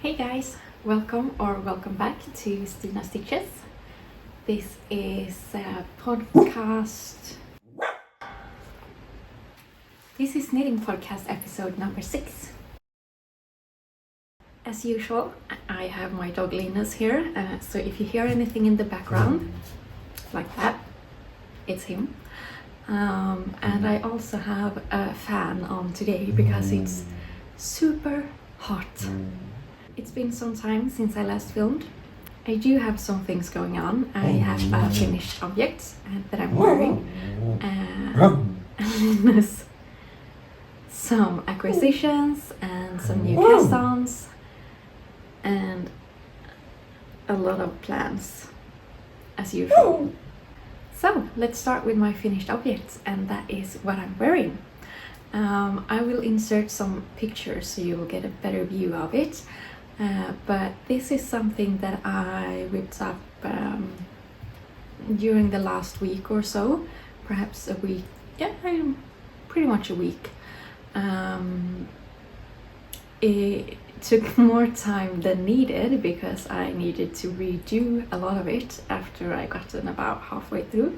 Hey guys, welcome back to Stina Stitches. This is a podcast. This is Knitting Podcast episode number 6. As usual, I have my dog Linus here, so if you hear anything in the background, like that, it's him. And I also have a fan on today because it's super hot. It's been some time since I last filmed. I do have some things going on. I have a finished object that I'm wearing, and some acquisitions and some new cast-ons and a lot of plans as usual. So let's start with my finished object, and that is what I'm wearing. I will insert some pictures so you will get a better view of it. But this is something that I whipped up during the last week or so, perhaps a week, pretty much a week. It took more time than needed because I needed to redo a lot of it after I gotten about halfway through.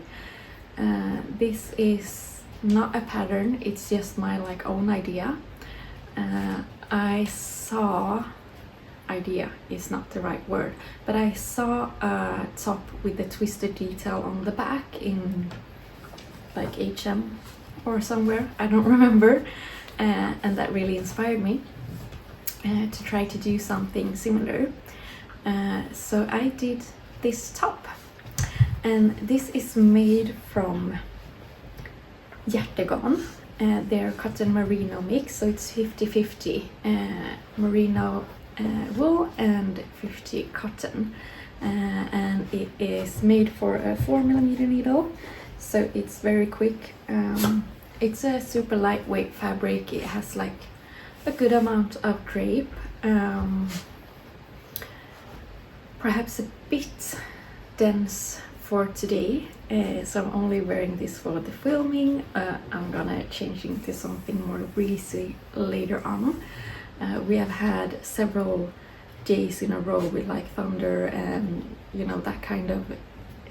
This is not a pattern, it's just my own idea. Idea is not the right word, but I saw a top with a twisted detail on the back in H&M or somewhere, I don't remember, and that really inspired me to try to do something similar. So I did this top, and this is made from Hjertegarn. Their cotton merino mix, so it's 50-50 merino wool and 50 cotton, and it is made for a 4mm needle, so it's very quick. It's a super lightweight fabric. It has a good amount of drape, perhaps a bit dense for today, so I'm only wearing this for the filming. I'm gonna change into something more breezy later on. We have had several days in a row with thunder and that kind of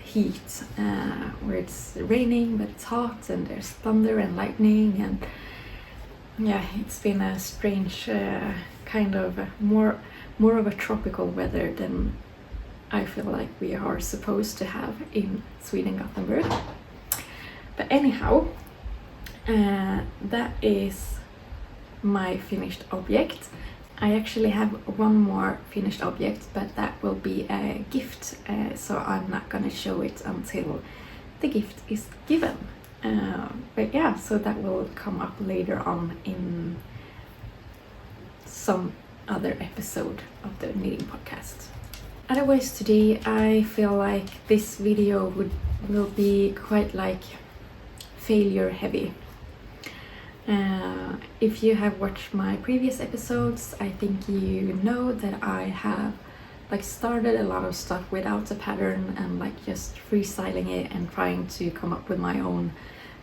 heat, where it's raining but it's hot and there's thunder and lightning, and it's been a strange kind of more of a tropical weather than I feel like we are supposed to have in Sweden, Gothenburg. But anyhow, that is my finished object. I actually have one more finished object, but that will be a gift, so I'm not gonna show it until the gift is given. But yeah, so that will come up later on in some other episode of the knitting podcast. Otherwise, today I feel like this video will be quite failure heavy. If you have watched my previous episodes, I think you know that I have started a lot of stuff without a pattern and just freestyling it and trying to come up with my own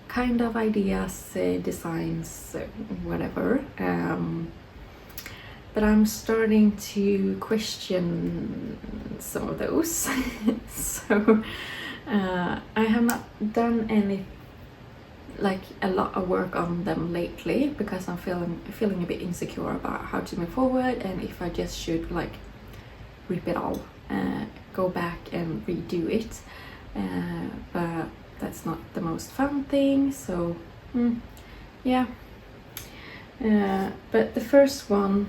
kind of ideas, designs, whatever. But I'm starting to question some of those. So I have not done any a lot of work on them lately because I'm feeling a bit insecure about how to move forward, and if I just should rip it all, go back and redo it, but that's not the most fun thing, so yeah. But the first one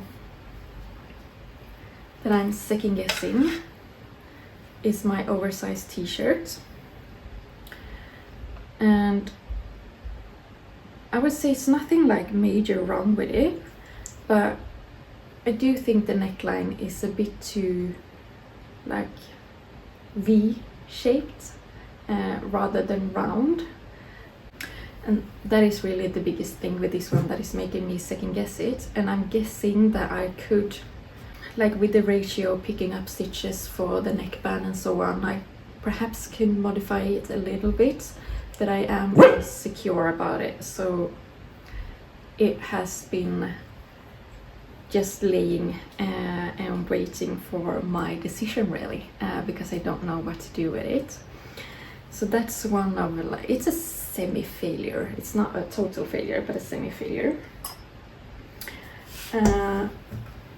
that I'm second guessing is my oversized t-shirt, and I would say it's nothing major wrong with it, but I do think the neckline is a bit too V-shaped rather than round, and that is really the biggest thing with this one that is making me second guess it. And I'm guessing that I could, with the ratio picking up stitches for the neckband and so on, I perhaps can modify it a little bit, but I am insecure about it, so it has been just laying and waiting for my decision really, because I don't know what to do with it. So that's one of it's a semi-failure. It's not a total failure, but a semi-failure.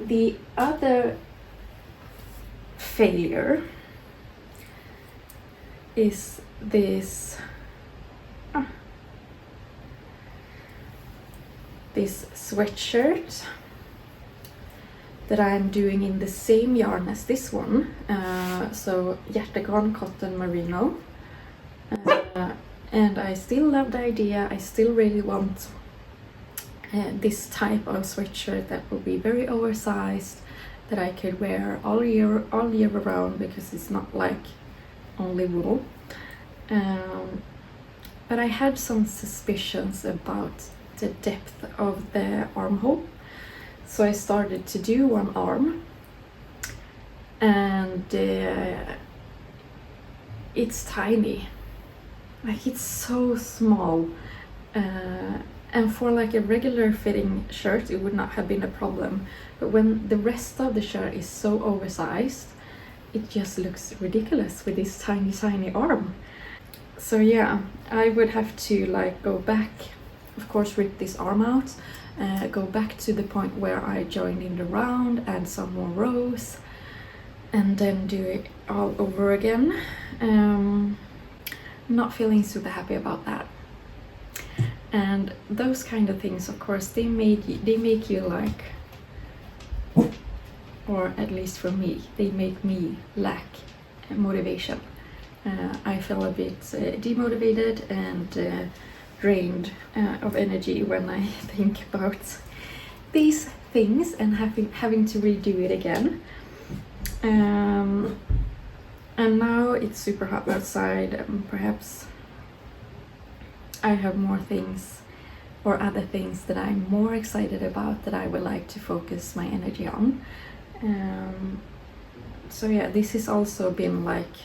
The other failure is this this sweatshirt that I'm doing in the same yarn as this one, so Hjertegarn cotton merino, and I still love the idea. I still really want this type of sweatshirt that will be very oversized, that I could wear all year around, because it's not like only wool. But I had some suspicions about the depth of the armhole, so I started to do one arm, and it's tiny, like it's so small, and for like a regular fitting shirt it would not have been a problem, but when the rest of the shirt is so oversized, it just looks ridiculous with this tiny arm. So yeah, I would have to like go back, of course rip this arm out, go back to the point where I joined in the round, add some more rows, and then do it all over again. Not feeling super happy about that. And those kind of things, of course, they make you like, or at least for me, they make me lack motivation. I feel a bit demotivated and drained of energy when I think about these things and having to redo it again. And now it's super hot outside. Perhaps I have more things or other things that I'm more excited about that I would like to focus my energy on. So yeah, this has also been like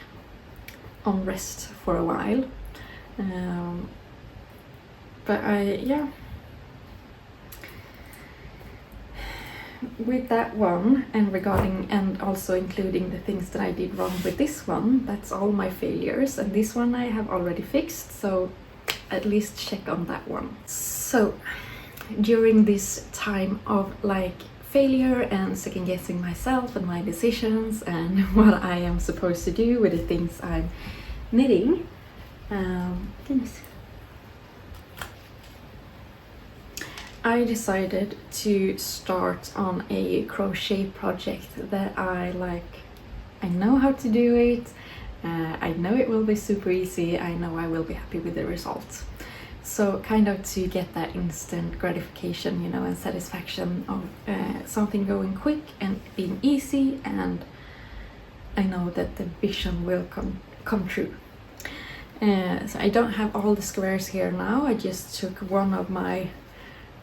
on rest for a while. But with that one, and regarding and also including the things that I did wrong with this one, that's all my failures, and this one I have already fixed, so at least check on that one. So during this time of like failure and second guessing myself and my decisions and what I am supposed to do with the things I'm knitting, I decided to start on a crochet project that I like. I know how to do it, I know it will be super easy, I know I will be happy with the results. So kind of to get that instant gratification, you know, and satisfaction of something going quick and being easy, and I know that the vision will come true. So I don't have all the squares here now. I just took one of my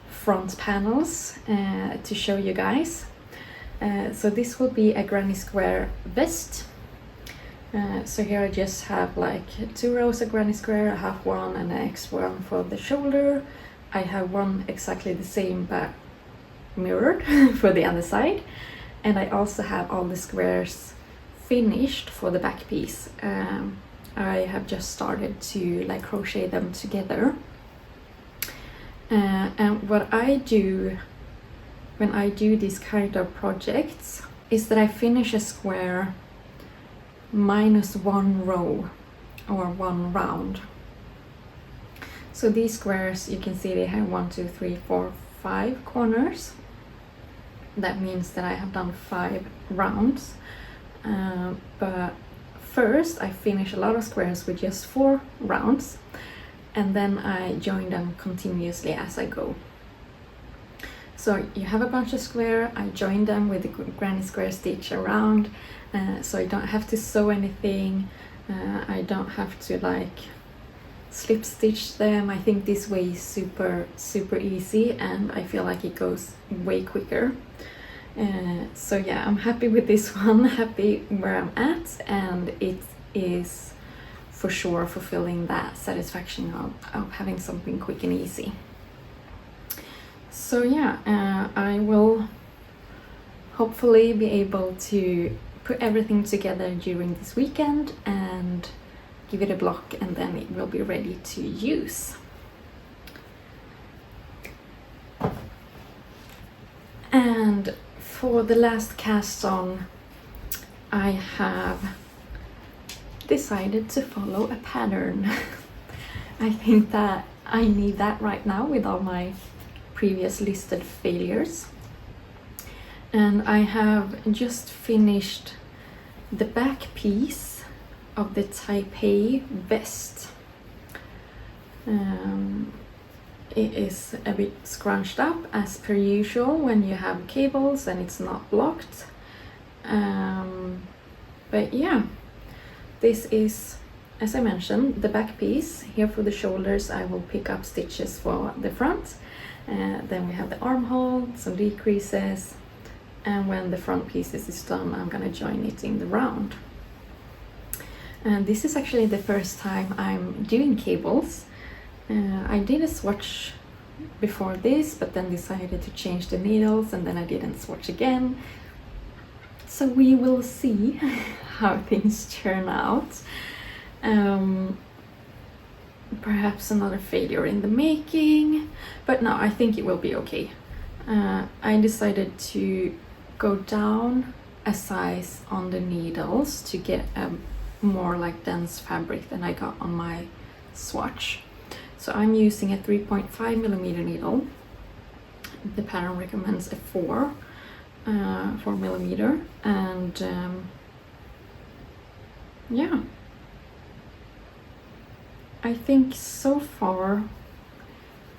front panels to show you guys. So this will be a granny square vest. So here I just have like 2 rows of granny square, a half one and an extra one for the shoulder. I have one exactly the same but mirrored for the other side, and I also have all the squares finished for the back piece. I have just started to like crochet them together. And what I do when I do these kind of projects is that I finish a square minus 1 row or 1 round. So these squares, you can see they have 1, 2, 3, 4, 5 corners. That means that I have done 5 rounds. But first I finish a lot of squares with just 4 rounds, and then I join them continuously as I go. So you have a bunch of square, I join them with the granny square stitch around, so I don't have to sew anything, I don't have to like slip stitch them. I think this way is super easy, and I feel like it goes way quicker. So yeah, I'm happy with this one, happy where I'm at, and it is for sure fulfilling that satisfaction of having something quick and easy. So yeah, I will hopefully be able to put everything together during this weekend and give it a block, and then it will be ready to use. And for the last cast on, I have decided to follow a pattern. I think that I need that right now with all my previous listed failures. And I have just finished the back piece of the Taipei vest. It is a bit scrunched up as per usual when you have cables and it's not blocked. But yeah, this is, as I mentioned, the back piece. Here for the shoulders I will pick up stitches for the front. Then we have the armhole, some decreases, and when the front piece is done I'm gonna join it in the round. And this is actually the first time I'm doing cables. I did a swatch before this, but then decided to change the needles, and then I didn't swatch again. So we will see how things turn out. Perhaps another failure in the making, but no, I think it will be okay. I decided to go down a size on the needles to get a more like dense fabric than I got on my swatch. So I'm using a 3.5mm needle. The pattern recommends a 4mm, and yeah, I think so far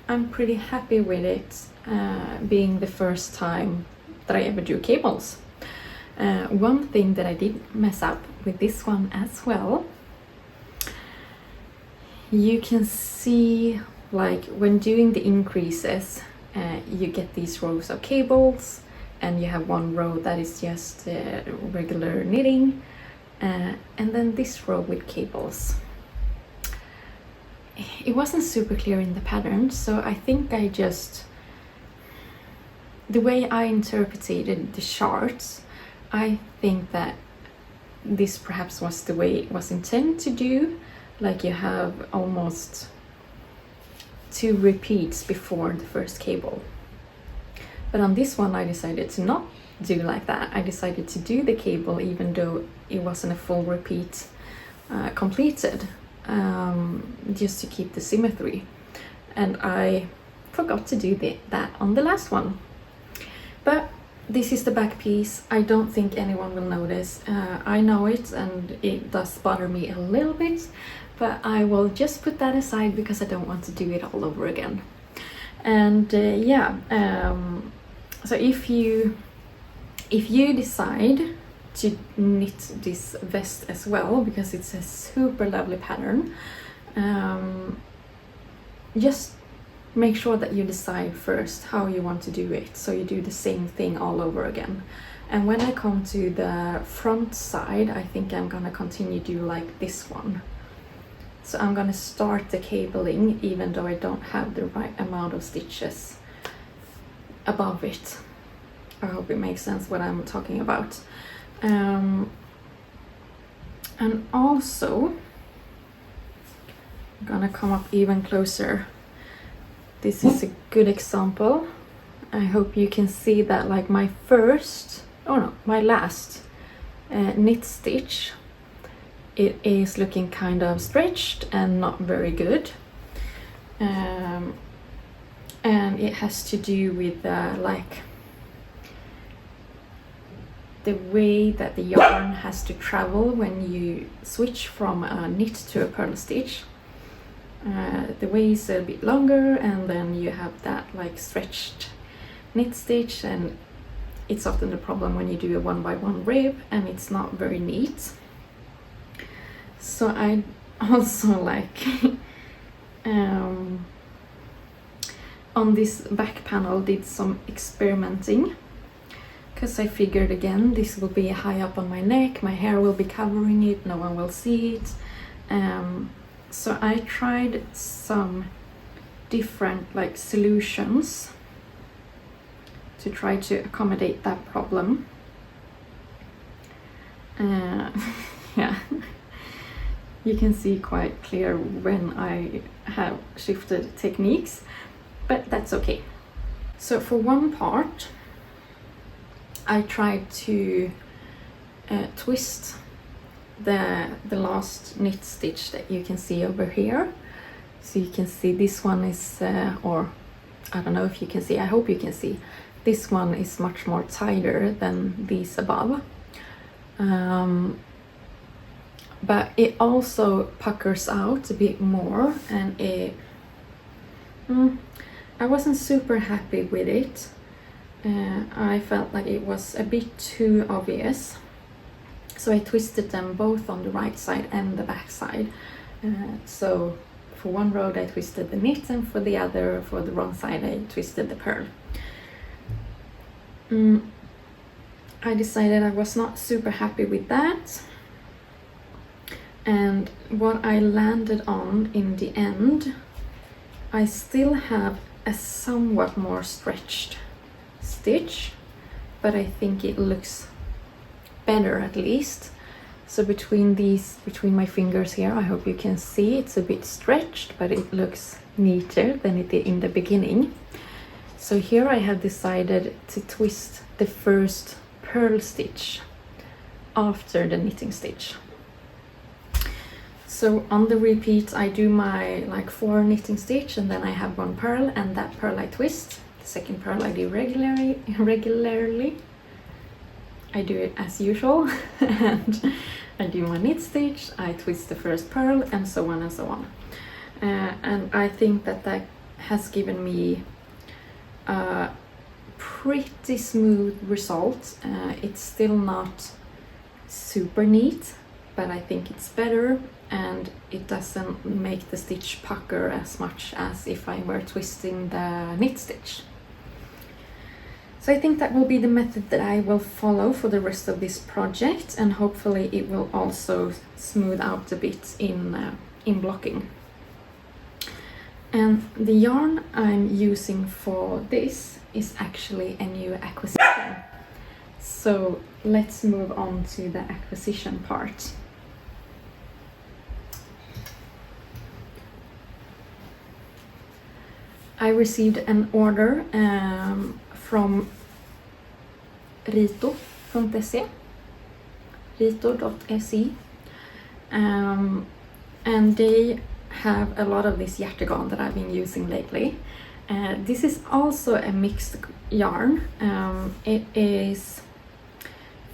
I'm pretty happy with it, being the first time that I ever do cables. One thing that I did mess up with this one as well, you can see like when doing the increases, you get these rows of cables, and you have one row that is just regular knitting, and then this row with cables. It wasn't super clear in the pattern, so I think the way I interpreted the charts, I think that this perhaps was the way it was intended to do. Like you have almost 2 repeats before the first cable. But on this one I decided to not do like that. I decided to do the cable even though it wasn't a full repeat completed, just to keep the symmetry. And I forgot to do that on the last one. But this is the back piece. I don't think anyone will notice. I know it, and it does bother me a little bit, but I will just put that aside because I don't want to do it all over again. And so if you decide to knit this vest as well, because it's a super lovely pattern, just make sure that you decide first how you want to do it, so you do the same thing all over again. And when I come to the front side, I think I'm gonna continue do like this one. So I'm gonna start the cabling even though I don't have the right amount of stitches above it. I hope it makes sense what I'm talking about. And also, I'm gonna come up even closer. This is a good example. I hope you can see that like my last knit stitch, it is looking kind of stretched and not very good. And it has to do with like the way that the yarn has to travel when you switch from a knit to a purl stitch. The way is a bit longer, and then you have that like stretched knit stitch, and it's often the problem when you do a 1x1 rib and it's not very neat. So I also like on this back panel did some experimenting, because I figured again this will be high up on my neck, my hair will be covering it, no one will see it. So I tried some different like solutions to try to accommodate that problem. Yeah, you can see quite clear when I have shifted techniques, but that's okay. So for one part, I tried to twist the last knit stitch that you can see over here. So you can see this one is, or I don't know if you can see, I hope you can see, this one is much more tighter than these above. But it also puckers out a bit more, and I wasn't super happy with it. I felt like it was a bit too obvious. So I twisted them both on the right side and the back side. So for one row I twisted the knit, and for the other, for the wrong side, I twisted the purl. I decided I was not super happy with that. And what I landed on in the end, I still have a somewhat more stretched stitch, but I think it looks better at least. So between my fingers here, I hope you can see, it's a bit stretched, but it looks neater than it did in the beginning. So here I have decided to twist the first purl stitch after the knitting stitch. So on the repeat I do my like 4 knitting stitch, and then I have 1 purl, and that purl I twist. The second purl I do regularly. I do it as usual and I do my knit stitch, I twist the first purl, and so on and so on. And I think that has given me a pretty smooth result. It's still not super neat, but I think it's better, and it doesn't make the stitch pucker as much as if I were twisting the knit stitch. So I think that will be the method that I will follow for the rest of this project, and hopefully it will also smooth out a bit in blocking. And the yarn I'm using for this is actually a new acquisition. So let's move on to the acquisition part. I received an order from rito.se, and they have a lot of this Hjertegarn that I've been using lately. This is also a mixed yarn. It is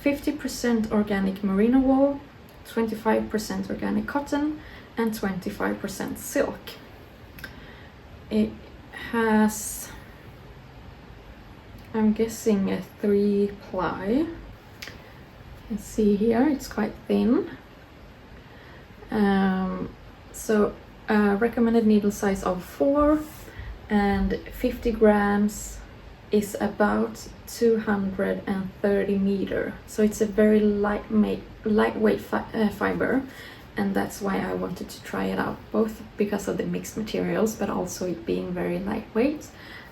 50% organic merino wool, 25% organic cotton, and 25% silk. It has, I'm guessing, a 3-ply. You can see here it's quite thin. So recommended needle size of 4, and 50 grams is about 230 meter. So it's a very lightweight fiber, and that's why I wanted to try it out, both because of the mixed materials, but also it being very lightweight.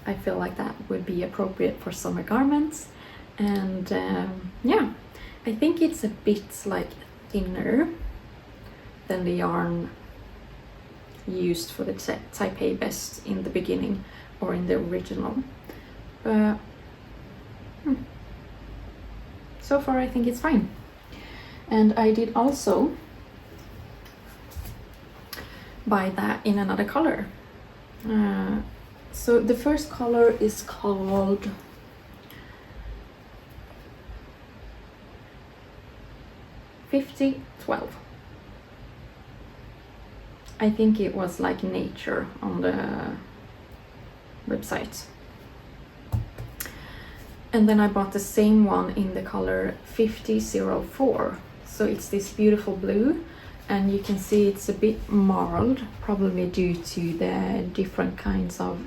I feel like that would be appropriate for summer garments. And yeah, I think it's a bit like thinner than the yarn used for the Taipei vest in the beginning, or in the original. But so far I think it's fine. And I did also buy that in another color. So the first color is called "5012". I think it was like nature on the website. And then I bought the same one in the color 5004. So it's this beautiful blue, and you can see it's a bit marled, probably due to the different kinds of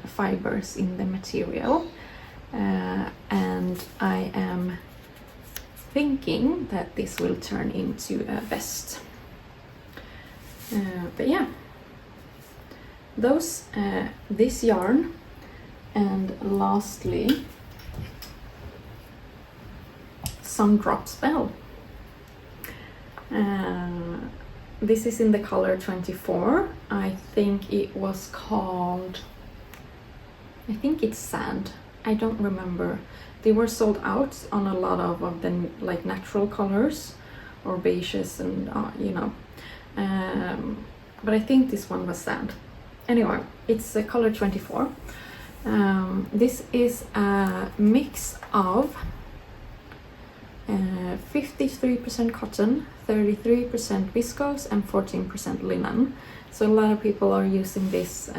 fibers in the material. And I am thinking that this will turn into a vest. But yeah, this yarn, and lastly some drops Belle. This is in the color 24. I think it was called, I think it's Sand. I don't remember. They were sold out on a lot of the like natural colors or beiges and you know. But I think this one was Sand. Anyway, it's the color 24. This is a mix of 53% cotton, 33% viscose and 14% linen. So a lot of people are using this,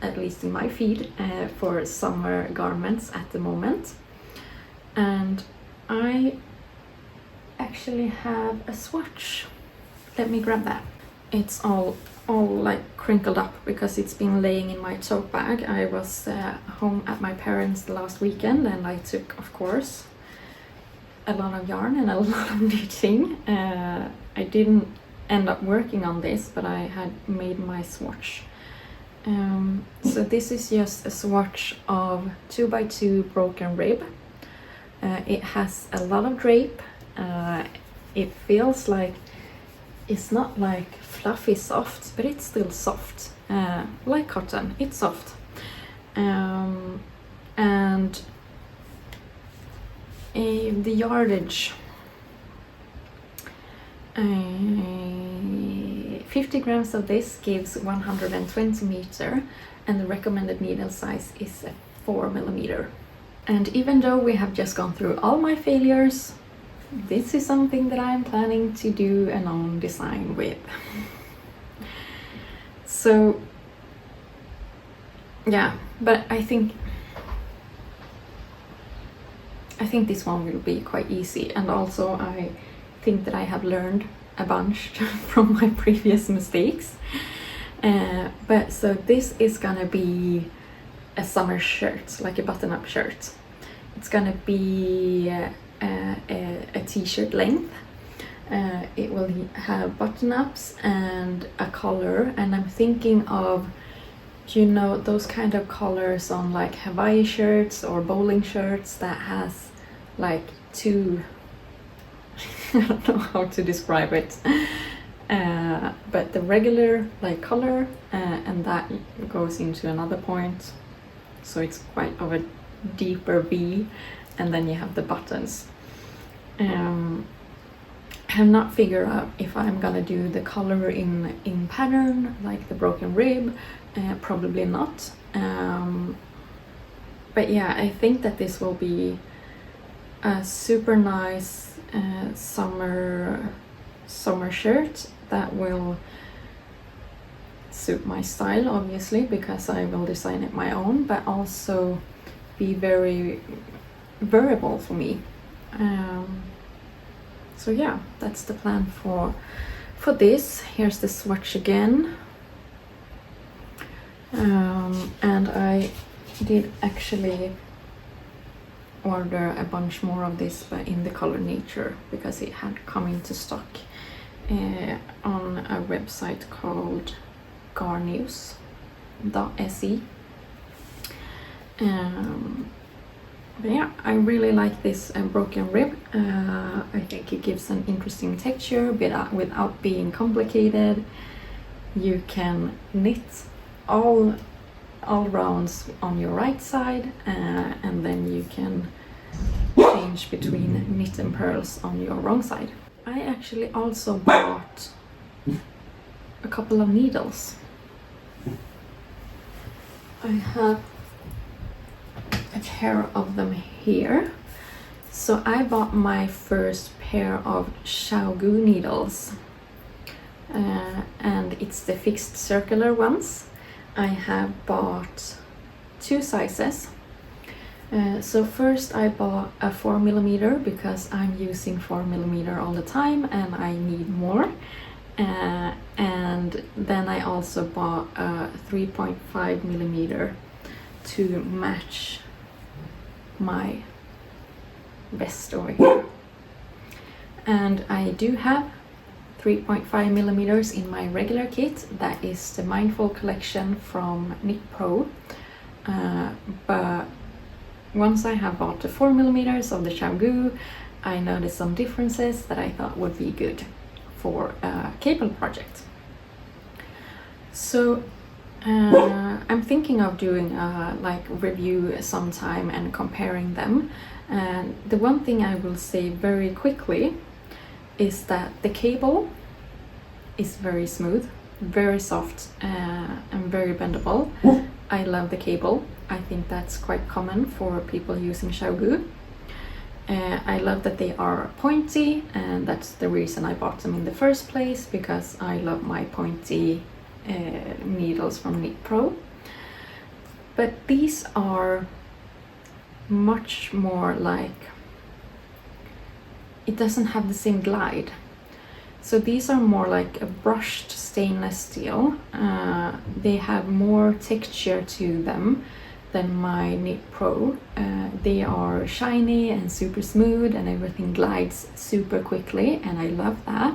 at least in my feed, for summer garments at the moment. And I actually have a swatch. Let me grab that. It's all like crinkled up because it's been laying in my tote bag. I was home at my parents' last weekend and I took, of course, a lot of yarn and a lot of knitting. I didn't end up working on this, but I had made my swatch. So this is just a swatch of 2x2 broken rib. It has a lot of drape. It feels like it's not like fluffy soft, but it's still soft, like cotton. It's soft. And the yardage, 50 grams of this gives 120 meter, and the recommended needle size is 4mm. And even though we have just gone through all my failures, this is something that I'm planning to do an own design with. So yeah, but I think this one will be quite easy, and also I think that I have learned a bunch from my previous mistakes. But so this is gonna be a summer shirt, like a button-up shirt. It's gonna be a t-shirt length. It will have button-ups and a collar, and I'm thinking of, you know, those kind of collars on like Hawaii shirts or bowling shirts that has like two I don't know how to describe it, but the regular like collar and that goes into another point, so it's quite of a deeper V, and then you have the buttons. I have not figured out if I'm gonna do the color in pattern like the broken rib, probably not, but yeah, I think that this will be a super nice summer shirt that will suit my style, obviously, because I will design it my own, but also be very wearable for me. So yeah, that's the plan for this. Here's the swatch again, and I did actually order a bunch more of this, but in the color Nature, because it had come into stock on a website called garnews.se. But yeah, I really like this broken rib. I think it gives an interesting texture without being complicated. You can knit all rounds on your right side, and then you can change between knit and purls on your wrong side. I actually also bought a couple of needles. I have a pair of them here. So I bought my first pair of Xiaogu needles, and it's the fixed circular ones. I have bought two sizes. So first I bought a 4mm because I'm using 4mm all the time and I need more. And then I also bought a 3.5mm to match my vest over here. And I do have 3.5mm in my regular kit. That is the Mindful collection from Knit Pro. But once I have bought the 4mm of the Xiaogu, I noticed some differences that I thought would be good for a cable project. So I'm thinking of doing a like review sometime and comparing them. And the one thing I will say very quickly is that the cable is very smooth, very soft, and very bendable. I love the cable. I think that's quite common for people using Xiaogu. I love that they are pointy, and that's the reason I bought them in the first place, because I love my pointy needles from Knit Pro. But these are much more like, it doesn't have the same glide. So these are more like a brushed stainless steel. They have more texture to them than my Knit Pro. They are shiny and super smooth, and everything glides super quickly, and I love that.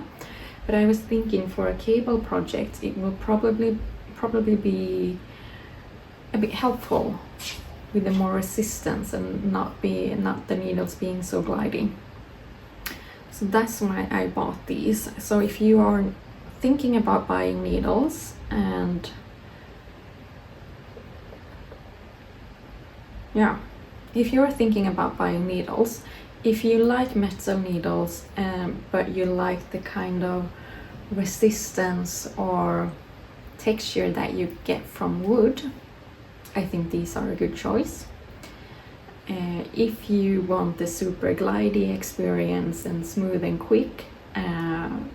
But I was thinking for a cable project, it will probably be a bit helpful with the more resistance and not the needles being so gliding. So that's why I bought these. So if you are thinking about buying needles, and yeah, if you're thinking about buying needles, if you like metal needles, but you like the kind of resistance or texture that you get from wood, I think these are a good choice. If you want the super glidey experience and smooth and quick, and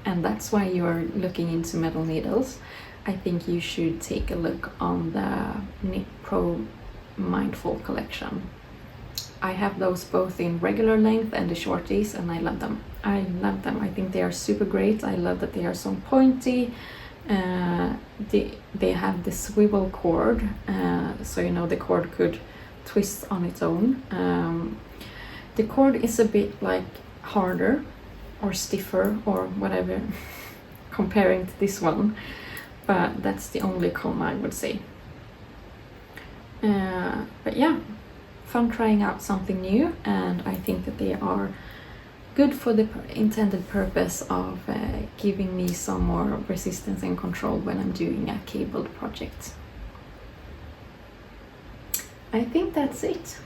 that's why you're looking into metal needles, I think you should take a look on the Knit Pro Mindful collection. I have those both in regular length and the shorties, and I love them. I love them. I think they are super great. I love that they are so pointy. They have the swivel cord, so you know the cord could twist on its own. The cord is a bit like harder or stiffer or whatever comparing to this one, but that's the only con I would say. But yeah, fun trying out something new, and I think that they are good for the intended purpose of giving me some more resistance and control when I'm doing a cabled project. I think that's it.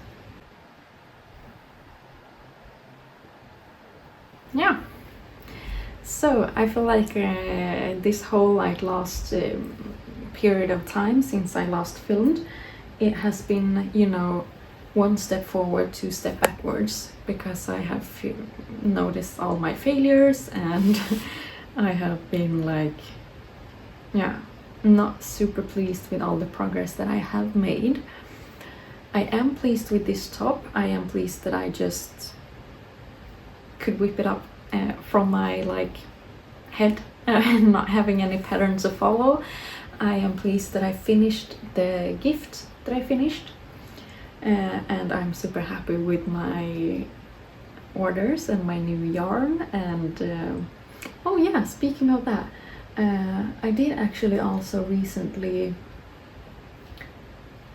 Yeah. So I feel like this whole last period of time since I last filmed, it has been, you know, one step forward, two steps backwards, because I have noticed all my failures, and I have been like, yeah, not super pleased with all the progress that I have made. I am pleased with this top. I am pleased that I just could whip it up from my head, not having any pattern to follow. I am pleased that I finished the gift that I finished, and I'm super happy with my orders and my new yarn. And oh yeah, speaking of that, I did actually also recently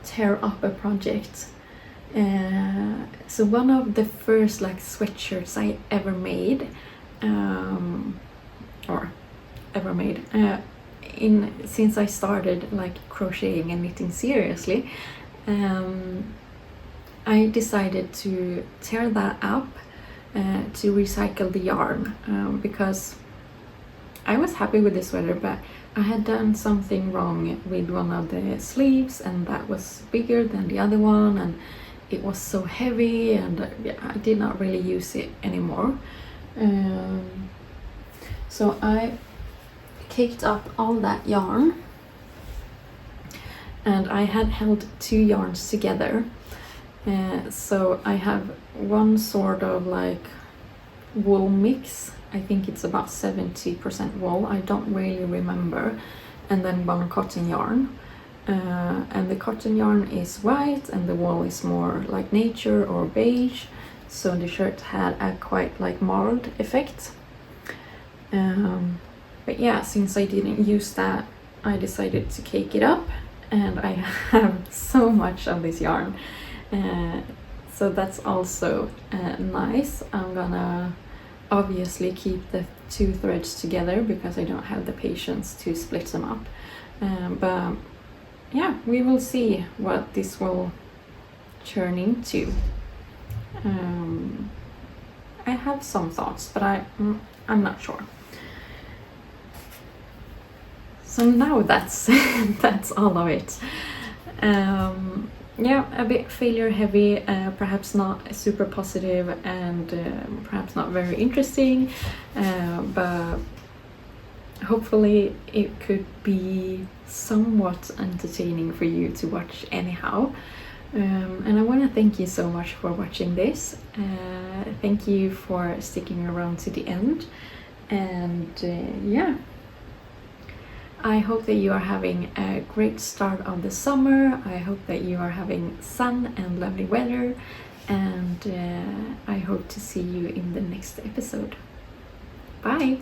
tear up a project. So one of the first sweatshirts I ever made, since I started crocheting and knitting seriously, I decided to tear that up to recycle the yarn, because I was happy with the sweater, but I had done something wrong with one of the sleeves, and that was bigger than the other one, and it was so heavy, and I did not really use it anymore. So I caked up all that yarn, and I had held two yarns together. So I have one sort of wool mix. I think it's about 70% wool, I don't really remember, and then one cotton yarn. And the cotton yarn is white and the wool is more like nature or beige, so the shirt had a quite marled effect. But yeah, since I didn't use that, I decided to cake it up, and I have so much of this yarn. so that's also nice. I'm gonna obviously keep the 2 threads together because I don't have the patience to split them up. But yeah, we will see what this will turn into. I have some thoughts, but I'm not sure. So now that's that's all of it. Yeah, a bit failure heavy, perhaps not super positive, and perhaps not very interesting, but hopefully it could be somewhat entertaining for you to watch anyhow. And I want to thank you so much for watching this. Thank you for sticking around to the end, and yeah, I hope that you are having a great start of the summer. I hope that you are having sun and lovely weather, and I hope to see you in the next episode. Bye!